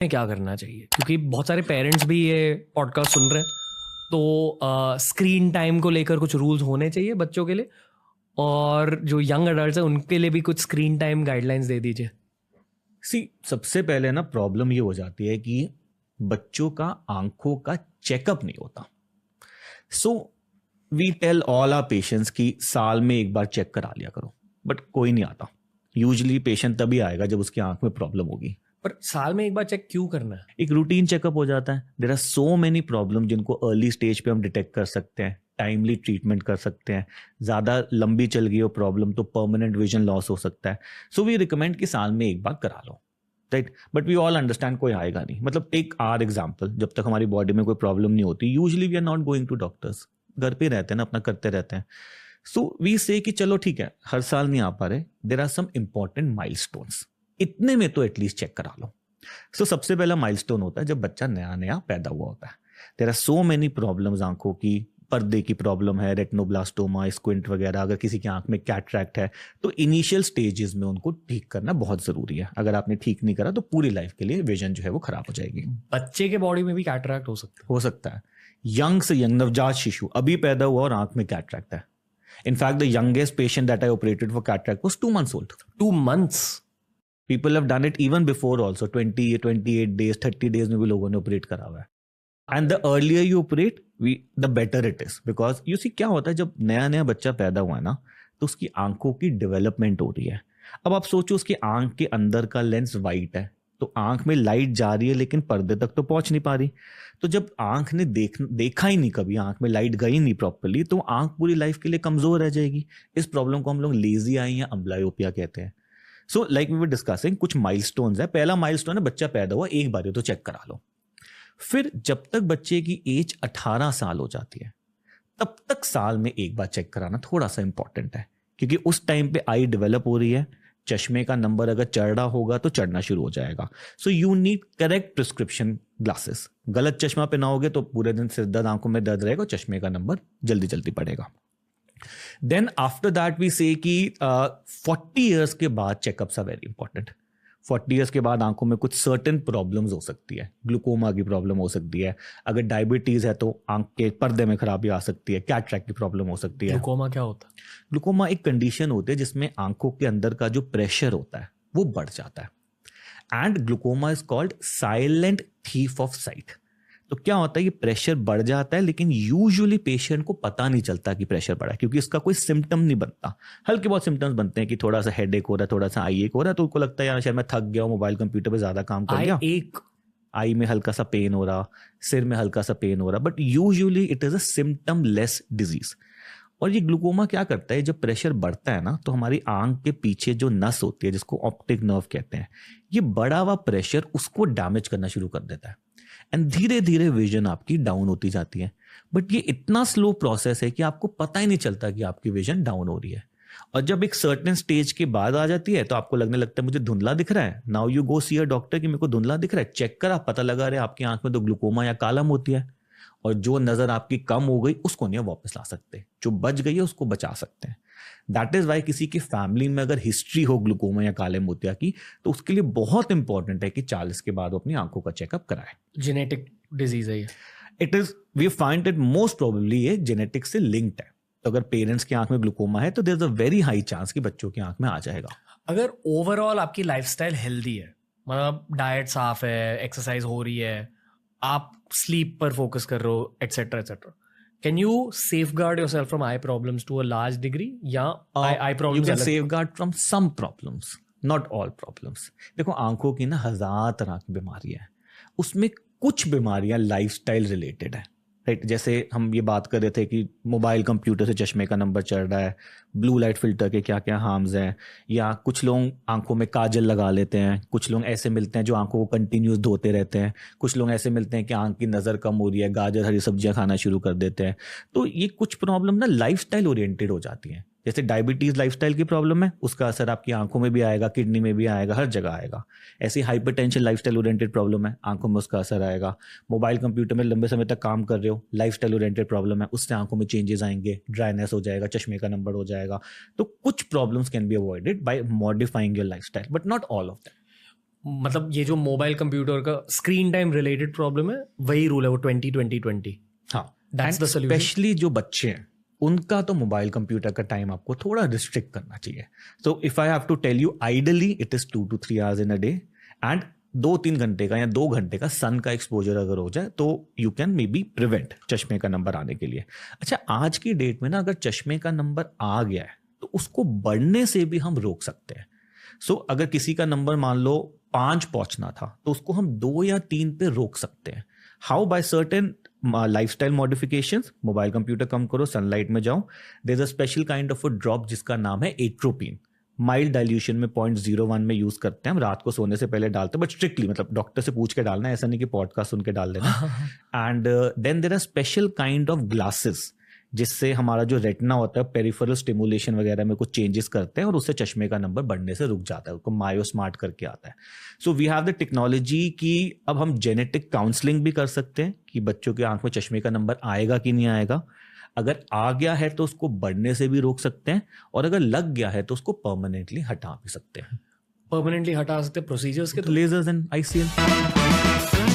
क्या करना चाहिए, क्योंकि बहुत सारे पेरेंट्स भी ये पॉडकास्ट सुन रहे हैं, तो स्क्रीन टाइम को लेकर कुछ रूल्स होने चाहिए बच्चों के लिए, और जो यंग अडल्ट है उनके लिए भी कुछ स्क्रीन टाइम गाइडलाइंस दे दीजिए। सबसे पहले ना प्रॉब्लम ये हो जाती है कि बच्चों का आंखों का चेकअप नहीं होता। So we tell all our patients कि साल में एक बार चेक करा लिया करो, बट कोई नहीं आता। यूजुअली पेशेंट तभी आएगा जब उसकी आंख में प्रॉब्लम होगी। पर साल में एक बार चेक क्यों करना है? एक रूटीन चेकअप हो जाता है। There are so many problem जिनको अर्ली स्टेज पे हम डिटेक्ट कर सकते हैं, टाइमली ट्रीटमेंट कर सकते हैं। ज़्यादा लंबी चल गई हो प्रॉब्लम तो परमानेंट विजन लॉस हो सकता है। सो वी रिकमेंड कि साल में एक बार करा लो, right. But we all understand कोई आएगा नहीं। मतलब टेक आर एग्जाम्पल, जब तक हमारी बॉडी में कोई प्रॉब्लम नहीं होती usually we are not going to doctors, घर पे रहते हैं ना, अपना करते रहते हैं। सो वी से कि चलो ठीक है, हर साल नहीं आ पा रहे, there are some important milestones, इतने में तो एटलीस्ट चेक करा लो। सबसे पहला माइलस्टोन होता है जब बच्चा नया नया पैदा हुआ होता है। There are so many problems, आंखों की पर्दे की प्रॉब्लम है, रेटिनोब्लास्टोमा, स्क्विंट वगैरह। अगर किसी की आंख में कैटरैक्ट है तो इनिशियल स्टेजेस में उनको ठीक करना बहुत जरूरी है। अगर आपने ठीक नहीं करा तो पूरी लाइफ के लिए विजन जो है वो खराब हो जाएगी। बच्चे के बॉडी में भी कैटरैक्ट हो सकता है। यंग से यंग नवजात शिशु अभी पैदा हुआ और आंख में कैटरैक्ट है। In fact the youngest patient that I operated for cataract was 2 months old. 2 months? People have done it even before also, 28 days, 30 days में भी लोगों ने ऑपरेट करा हुआ है। And the earlier you operate the better it is, because you see क्या होता है जब नया नया बच्चा पैदा हुआ है ना, तो उसकी आंखों की डेवलपमेंट हो रही है। अब आप सोचो उसकी आंख के अंदर का लेंस वाइट है, तो आंख में लाइट जा रही है लेकिन पर्दे तक तो पहुंच नहीं पा रही। तो जब आंख ने देखा ही नहीं, कभी आंख में लाइट गई नहीं प्रॉपर्ली, तो आंख पूरी लाइफ के लिए कमजोर रह जाएगी। इस प्रॉब्लम को हम लोग लेजी आई या अम्ब्लायोपिया कहते हैं। So like we were discussing, कुछ माइलस्टोन्स है। पहला माइलस्टोन है बच्चा पैदा हुआ, एक बार तो चेक करा लो। फिर जब तक बच्चे की एज 18 साल हो जाती है तब तक साल में एक बार चेक कराना थोड़ा सा इंपॉर्टेंट है, क्योंकि उस टाइम पे आई डेवलप हो रही है। चश्मे का नंबर अगर चढ़ रहा होगा तो चढ़ना शुरू हो जाएगा। So you need correct prescription glasses. गलत चश्मा पहनाओगे तो पूरे दिन सिर दर्द, आंखों में दर्द रहेगा, चश्मे का नंबर जल्दी जल्दी बढ़ेगा। देन आफ्टर दैट वी से कि 40 ईयर्स के बाद checkups are very important. 40 years के बाद आंखों में कुछ सर्टेन प्रॉब्लम्स हो सकती है। ग्लूकोमा की प्रॉब्लम हो सकती है, अगर डायबिटीज है तो आंख के पर्दे में खराबी आ सकती है, कैटरैक्ट की प्रॉब्लम हो सकती है। ग्लूकोमा क्या होता है? ग्लूकोमा एक कंडीशन होती है जिसमें आंखों के अंदर का जो प्रेशर होता है वो बढ़ जाता है। And glaucoma is called silent thief of site. तो क्या होता है, ये प्रेशर बढ़ जाता है लेकिन यूजुअली पेशेंट को पता नहीं चलता कि प्रेशर बढ़ा है, क्योंकि इसका कोई सिम्टम नहीं बनता। हल्के बहुत सिम्टम्स बनते हैं कि थोड़ा सा हेडेक हो रहा है, थोड़ा सा आई एक हो रहा है, तो उनको लगता है यार शायद मैं थक गया हूँ, मोबाइल कंप्यूटर पे ज्यादा काम कर गया। आई में हल्का सा पेन हो रहा, सिर में हल्का सा पेन हो रहा, but usually it is a symptom less disease. और ये ग्लूकोमा क्या करता है, जब प्रेशर बढ़ता है ना तो हमारी आंख के पीछे जो नस होती है जिसको ऑप्टिक नर्व कहते हैं, ये बढ़ा हुआ प्रेशर उसको डैमेज करना शुरू कर देता है। एंड धीरे धीरे विजन आपकी डाउन होती जाती है। बट ये इतना स्लो प्रोसेस है कि आपको पता ही नहीं चलता कि आपकी विजन डाउन हो रही है। और जब एक सर्टेन स्टेज के बाद आ जाती है तो आपको लगने लगता है मुझे धुंधला दिख रहा है। Now you go see a doctor कि मेरे को धुंधला दिख रहा है, चेक करा, पता लगा रहे आपकी आंख में तो ग्लूकोमा या कालम होती है। और जो नजर आपकी कम हो गई उसको नहीं वापस ला सकते, जो बच गई है उसको बचा सकते हैं। दैट इज वाई किसी की फैमिली में अगर हिस्ट्री हो ग्लूकोमा या काले मोतिया की, तो उसके लिए बहुत इंपॉर्टेंट है कि 40 के बाद वो अपनी आंखों का चेकअप कराए। जेनेटिक डिजीज है ये? It is, we find it most probably ये जेनेटिक से लिंक्ड है। तो अगर पेरेंट्स की आंख में ग्लूकोमा है तो there is a very high chance कि बच्चों की आंख में आ जाएगा। अगर ओवरऑल आपकी लाइफस्टाइल हेल्दी है, मतलब डाइट साफ है, एक्सरसाइज हो रही है, आप स्लीप पर फोकस कर रहे हो, etcetera etcetera, can you safeguard yourself from eye problems to a large degree? या eye problems you can safeguard from some problems, not all problems. देखो आंखों की ना 1000 तरह की बीमारी है, उसमें कुछ बीमारियां लाइफस्टाइल रिलेटेड है, राइट। जैसे हम ये बात कर रहे थे कि मोबाइल कंप्यूटर से चश्मे का नंबर चढ़ रहा है, ब्लू लाइट फिल्टर के क्या क्या हार्म्स हैं, या कुछ लोग आंखों में काजल लगा लेते हैं, कुछ लोग ऐसे मिलते हैं जो आंखों को कंटिन्यूस धोते रहते हैं, कुछ लोग ऐसे मिलते हैं कि आंख की नज़र कम हो रही है, गाजर हरी सब्जियां खाना शुरू कर देते हैं। तो ये कुछ प्रॉब्लम ना लाइफस्टाइल ओरिएंटेड हो जाती हैं। जैसे डायबिटीज लाइफस्टाइल की प्रॉब्लम है, उसका असर आपकी आंखों में भी आएगा, किडनी में भी आएगा, हर जगह आएगा। ऐसी हाइपरटेंशन लाइफस्टाइल ओरिएंटेड प्रॉब्लम है, आंखों में उसका असर आएगा। मोबाइल कंप्यूटर में लंबे समय तक काम कर रहे हो, लाइफस्टाइल ओरिएंटेड प्रॉब्लम है, उससे आंखों में चेंजेस आएंगे, ड्राइनेस हो जाएगा, चश्मे का नंबर हो जाएगा। तो कुछ problems can be avoided by modifying your lifestyle, but not all of that. मतलब ये जो मोबाइल कंप्यूटर का स्क्रीन टाइम रिलेटेड प्रॉब्लम है वही रूल है वो 20-20-20. हाँ, That's the solution. स्पेशली जो बच्चे हैं उनका तो मोबाइल कंप्यूटर का टाइम आपको थोड़ा रिस्ट्रिक्ट करना चाहिए. So if I have to tell you, ideally it is 2 to 3 hours in a day, and 2-3 घंटे का या 2 घंटे का सन का एक्सपोजर अगर हो जाए तो you can may be prevent चश्मे का नंबर आने के लिए. अच्छा, आज की डेट में ना अगर चश्मे का नंबर आ गया है तो उसको बढ़ने से भी हम रोक सकते हैं. सो अगर किसी का नंबर मान लो 5 पहुंचना था तो उसको हम 2 या 3 पे रोक सकते हैं. How? By certain lifestyle modifications. Mobile computer कम करो, सनलाइट में जाओ. There is a special kind of a drop जिसका नाम है एट्रोपिन. माइल्ड डाइल्यूशन में 0.01 में यूज करते हैं हम, रात को सोने से पहले डालते हैं, बट स्ट्रिक्टली मतलब डॉक्टर से पूछ के डालना है, ऐसा नहीं कि पॉडकास्ट सुन के डाल देना. And then there are special kind of glasses जिससे हमारा जो रेटिना होता है पेरिफेरल स्टिमुलेशन वगैरह में कुछ चेंजेस करते हैं और उससे चश्मे का नंबर बढ़ने से रुक जाता है. उसको मायो स्मार्ट करके आता है. So we have the technology कि अब हम जेनेटिक काउंसलिंग भी कर सकते हैं कि बच्चों की आंख में चश्मे का नंबर आएगा कि नहीं आएगा. अगर आ गया है तो उसको बढ़ने से भी रोक सकते हैं, और अगर लग गया है तो उसको परमानेंटली हटा भी सकते हैं. परमानेंटली हटा सकते प्रोसीजर्स के लेजर्स एंड ICL.